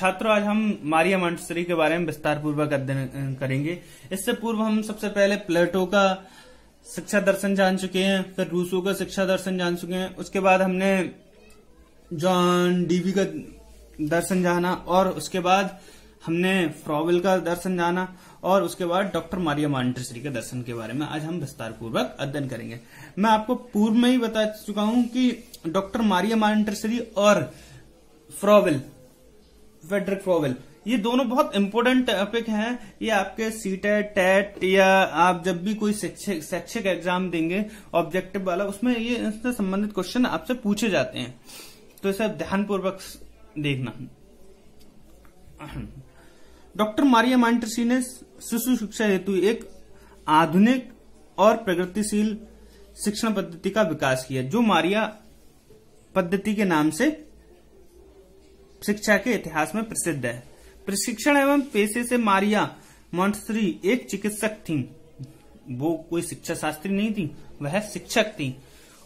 छात्रों, आज हम मारिया मॉन्टेसरी के बारे में विस्तार पूर्वक अध्ययन करेंगे। इससे पूर्व हम सबसे पहले प्लेटो का शिक्षा दर्शन जान चुके हैं, फिर रूसो का शिक्षा दर्शन जान चुके हैं। उसके बाद हमने जॉन डीवी का दर्शन जाना और उसके बाद हमने फ्रॉवेल का दर्शन जाना और उसके बाद डॉक्टर मारिया मॉन्टेसरी के दर्शन के बारे में आज हम विस्तार पूर्वक अध्ययन करेंगे। मैं आपको पूर्व में ही बता चुका हूं कि डॉक्टर मारिया मॉन्टेसरी और फ्रॉवेल, फ्रेडरिक फ्रॉवेल, ये दोनों बहुत इंपॉर्टेंट टॉपिक हैं। ये आपके सीटेट, टेट या आप जब भी कोई शैक्षिक एग्जाम देंगे ऑब्जेक्टिव वाला, उसमें ये इससे संबंधित क्वेश्चन आपसे पूछे जाते हैं, तो इसे ध्यानपूर्वक देखना। डॉक्टर मारिया मॉन्टेसरी ने शिशु शिक्षा हेतु एक आधुनिक और प्रगतिशील शिक्षण पद्धति का विकास किया, जो मारिया पद्धति के नाम से शिक्षा के इतिहास में प्रसिद्ध है। प्रशिक्षण एवं पेशे से मारिया मॉन्टेसरी एक चिकित्सक थी। वो कोई शिक्षा शास्त्री नहीं थी, वह शिक्षक थी।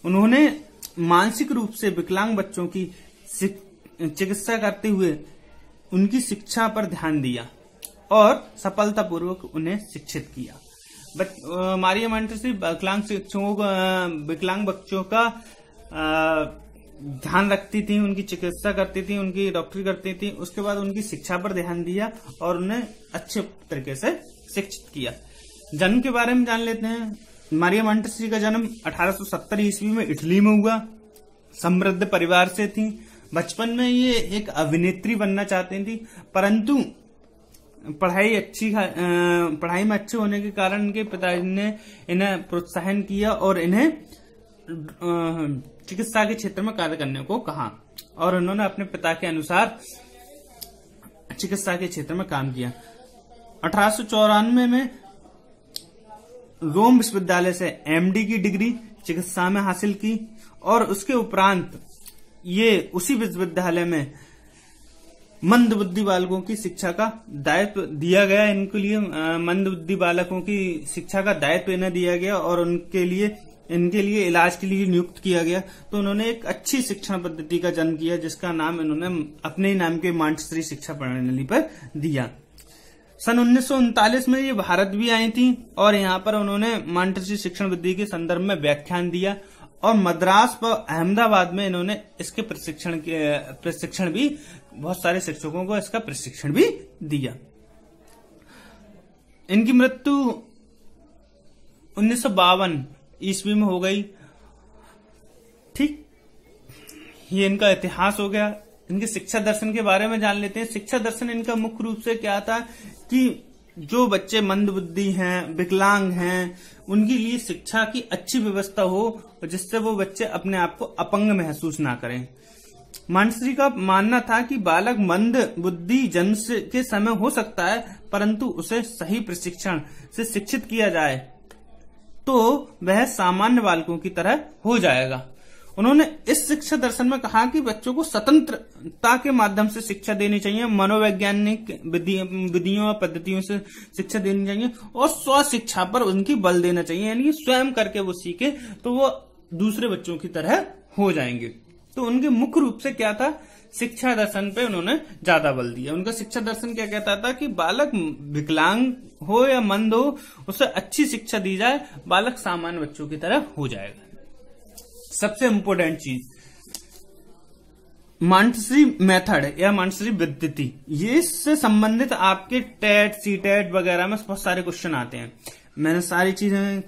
उन्होंने मानसिक रूप से विकलांग बच्चों की चिकित्सा करते हुए उनकी शिक्षा पर ध्यान दिया और सफलतापूर्वक उन्हें शिक्षित किया। मारिया मॉन्टेसरी विकलांग बच्चों का ध्यान रखती थी, उनकी चिकित्सा करती थी, उनकी डॉक्टरी करती थी। उसके बाद उनकी शिक्षा पर ध्यान दिया और उन्हें अच्छे तरीके से शिक्षित किया। जन्म के बारे में जान लेते हैं। मारिया मॉन्टेसरी का जन्म 1870 ईस्वी में इटली में हुआ। समृद्ध परिवार से थी। बचपन में ये एक अभिनेत्री बनना चाहती थी, परंतु पढ़ाई में अच्छे होने के कारण इनके पिताजी ने इन्हें प्रोत्साहन किया और इन्हें चिकित्सा के क्षेत्र में कार्य करने को कहा और उन्होंने अपने पिता के अनुसार चिकित्सा के क्षेत्र में काम किया। 1894 में रोम विश्वविद्यालय से एमडी की डिग्री चिकित्सा में हासिल की और उसके उपरांत ये उसी विश्वविद्यालय में मंदबुद्धि बालकों की शिक्षा का दायित्व दिया गया। इनके लिए मंदबुद्धि बालकों की शिक्षा का दायित्व इन्हें दिया गया और इनके लिए इलाज के लिए नियुक्त किया गया। तो उन्होंने एक अच्छी शिक्षण पद्धति का जन्म किया, जिसका नाम इन्होंने अपने ही नाम के मॉन्टेसरी शिक्षा प्रणाली पर दिया। सन 1939 में ये भारत भी आई थी और यहाँ पर उन्होंने मॉन्टेसरी शिक्षण पद्धति के संदर्भ में व्याख्यान दिया और मद्रास व अहमदाबाद में इन्होंने इसके प्रशिक्षण भी, बहुत सारे शिक्षकों को इसका प्रशिक्षण भी दिया। इनकी मृत्यु 1952 ईस्वी में हो गई। ठीक, ये इनका इतिहास हो गया। इनके शिक्षा दर्शन के बारे में जान लेते हैं। शिक्षा दर्शन इनका मुख्य रूप से क्या था कि जो बच्चे मंदबुद्धि हैं, विकलांग हैं, उनके लिए शिक्षा की अच्छी व्यवस्था हो जिससे वो बच्चे अपने आप को अपंग महसूस ना करें। मॉन्टेसरी का मानना था कि बालक मंद बुद्धि जन्म के समय हो सकता है, परंतु उसे सही प्रशिक्षण से शिक्षित किया जाए तो वह सामान्य बालकों की तरह हो जाएगा। उन्होंने इस शिक्षा दर्शन में कहा कि बच्चों को स्वतंत्रता के माध्यम से शिक्षा देनी चाहिए, मनोवैज्ञानिक विधियों और पद्धतियों से शिक्षा देनी चाहिए और स्व शिक्षा पर उनकी बल देना चाहिए, यानी स्वयं करके वो सीखे तो वो दूसरे बच्चों की तरह हो जाएंगे। तो उनके मुख्य रूप से क्या था, शिक्षा दर्शन पे उन्होंने ज्यादा बल दिया। उनका शिक्षा दर्शन क्या कहता था कि बालक विकलांग हो या मंद हो, उसे अच्छी शिक्षा दी जाए, बालक सामान्य बच्चों की तरह हो जाएगा। सबसे इम्पोर्टेंट चीज, मॉन्टेसरी मेथड या मॉन्टेसरी पद्धति, ये इससे संबंधित आपके टेट, सीटेट वगैरह में बहुत सारे क्वेश्चन आते हैं। मैंने सारी चीजें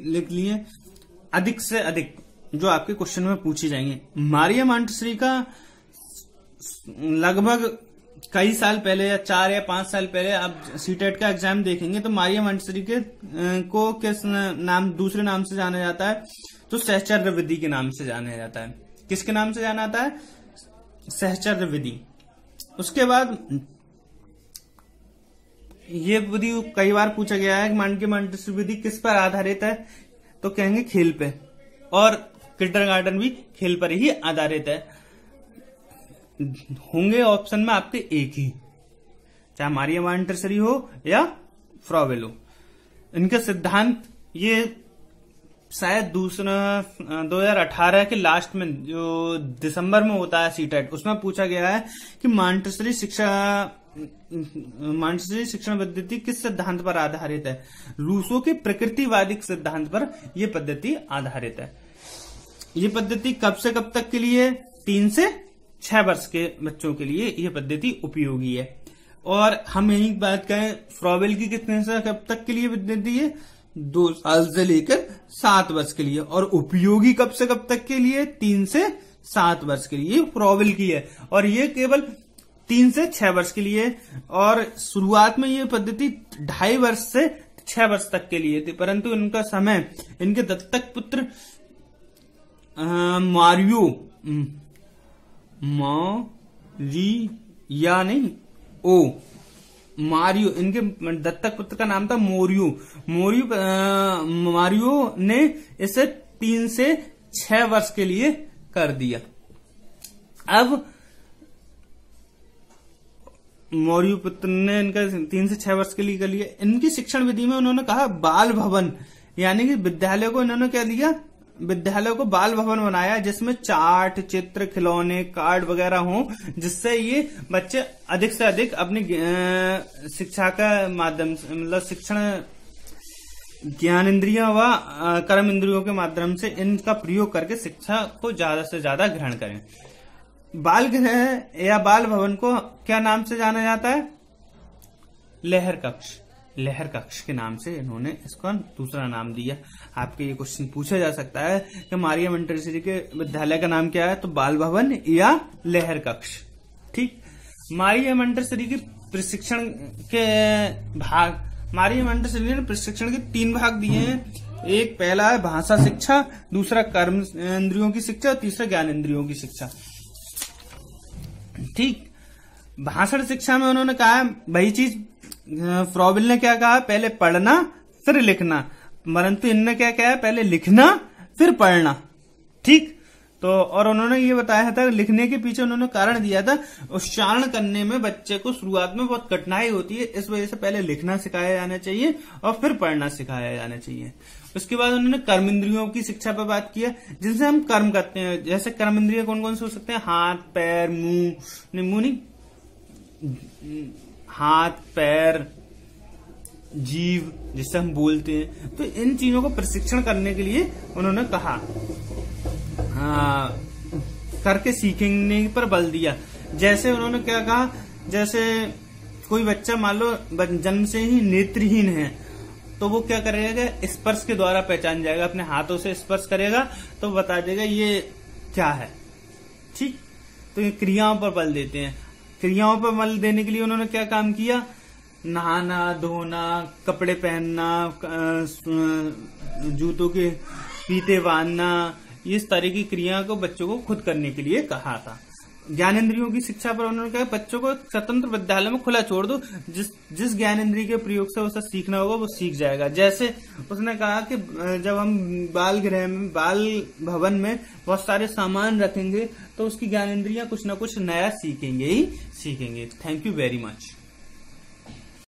लिख ली है, अधिक से अधिक जो आपके क्वेश्चन में पूछी जाएंगे। मारिया मॉन्टेसरी का लगभग कई साल पहले या 4 या 5 साल पहले आप सीटेट का एग्जाम देखेंगे तो मारिया मॉन्टेसरी को किस नाम, दूसरे नाम से जाना जाता है, तो सहचर्य विधि के नाम से जाना जाता है। किसके नाम से जाना जाता है? सहचर्य विधि। उसके बाद ये विधि कई बार पूछा गया है कि मॉन्टेसरी विधि किस पर आधारित है, तो कहेंगे खेल पे, और किंडरगार्टन भी खेल पर ही आधारित है। होंगे ऑप्शन में आपके एक ही, चाहे मारिया मॉन्टेसरी हो या फ्रॉवेल हो। इनके सिद्धांत ये शायद 2018 के लास्ट में जो दिसंबर में होता है सीटेट, उसमें पूछा गया है कि मॉन्टेसरी शिक्षण पद्धति किस सिद्धांत पर आधारित है। रूसो के प्रकृतिवादी सिद्धांत पर यह पद्धति आधारित है। ये पद्धति कब से कब तक के लिए? 3 से 6 वर्ष के बच्चों के लिए यह पद्धति उपयोगी है। और हम यही बात करें, फ्रॉबेल की कितने से कब तक के लिए पद्धति है? 2 साल से लेकर 7 वर्ष के लिए। और उपयोगी कब से कब तक के लिए? 3 से 7 वर्ष के लिए फ्रॉबेल की है, और ये केवल 3 से 6 वर्ष के लिए। और शुरुआत में ये पद्धति 2.5 वर्ष से 6 वर्ष तक के लिए थी, परंतु इनका समय इनके दत्तक पुत्र मारियो, इनके दत्तक पुत्र का नाम था मारियो ने इसे 3 से 6 वर्ष के लिए कर दिया। अब मौर्य पुत्र ने इनका 3 से 6 वर्ष के लिए कर लिया। इनकी शिक्षण विधि में उन्होंने कहा बाल भवन, यानी कि विद्यालय को इन्होंने क्या दिया? विद्यालय को बाल भवन बनाया, जिसमें चार्ट, चित्र, खिलौने, कार्ड वगैरह हों, जिससे ये बच्चे अधिक से अधिक अपनी शिक्षा का माध्यम से, मतलब शिक्षण ज्ञान इंद्रियों व कर्म इंद्रियों के माध्यम से इनका प्रयोग करके शिक्षा को ज्यादा से ज्यादा ग्रहण करें। बाल गृह या बाल भवन को क्या नाम से जाना जाता है? लहर कक्ष। लहर कक्ष के नाम से इन्होंने इसका दूसरा नाम दिया। आपके ये क्वेश्चन पूछा जा सकता है कि मारिया मोंटेसरी के विद्यालय का नाम क्या है? तो बाल भवन या लहर कक्ष। ठीक। मारिया मोंटेसरी के प्रशिक्षण के भाग, मारिया मोंटेसरी ने प्रशिक्षण के 3 भाग दिए हैं। एक पहला है भाषा शिक्षा, दूसरा कर्म इंद्रियों की शिक्षा, और तीसरा ज्ञान इंद्रियों की शिक्षा। ठीक। भाषण शिक्षा में उन्होंने कहा वही चीज फ्रॉबेल ने क्या कहा? पहले पढ़ना फिर लिखना, परंतु इनने क्या कहा? पहले लिखना फिर पढ़ना। ठीक। तो और उन्होंने ये बताया था, लिखने के पीछे उन्होंने कारण दिया था, उच्चारण करने में बच्चे को शुरुआत में बहुत कठिनाई होती है, इस वजह से पहले लिखना सिखाया जाना चाहिए और फिर पढ़ना सिखाया जाना चाहिए। उसके बाद उन्होंने कर्म इंद्रियों की शिक्षा पर बात किया, जिनसे हम कर्म करते हैं। जैसे कर्म इंद्रिय कौन कौन से हो सकते हैं? हाथ, पैर, हाथ, पैर, जीव, जिससे हम बोलते हैं। तो इन चीजों को प्रशिक्षण करने के लिए उन्होंने कहा, करके सीखने पर बल दिया। जैसे उन्होंने क्या कहा? जैसे कोई बच्चा मान लो जन्म से ही नेत्रहीन है, तो वो क्या करेगा? स्पर्श के द्वारा पहचान जाएगा, अपने हाथों से स्पर्श करेगा तो बता देगा ये क्या है। ठीक। तो ये क्रियाओं पर बल देते हैं। क्रियाओं पर बल देने के लिए उन्होंने क्या काम किया? नहाना, धोना, कपड़े पहनना, जूतों के फीते बांधना, इस तरह की क्रिया को बच्चों को खुद करने के लिए कहा था। ज्ञान इंद्रियों की शिक्षा पर उन्होंने कहा बच्चों को स्वतंत्र विद्यालय में खुला छोड़ दो, जिस ज्ञान इंद्रिय के प्रयोग से उसे सीखना होगा वो सीख जाएगा। जैसे उसने कहा कि जब हम बाल गृह में, बाल भवन में बहुत सारे सामान रखेंगे तो उसकी ज्ञान इंद्रियां कुछ न कुछ नया सीखेंगे ही सीखेंगे। Thank you very much.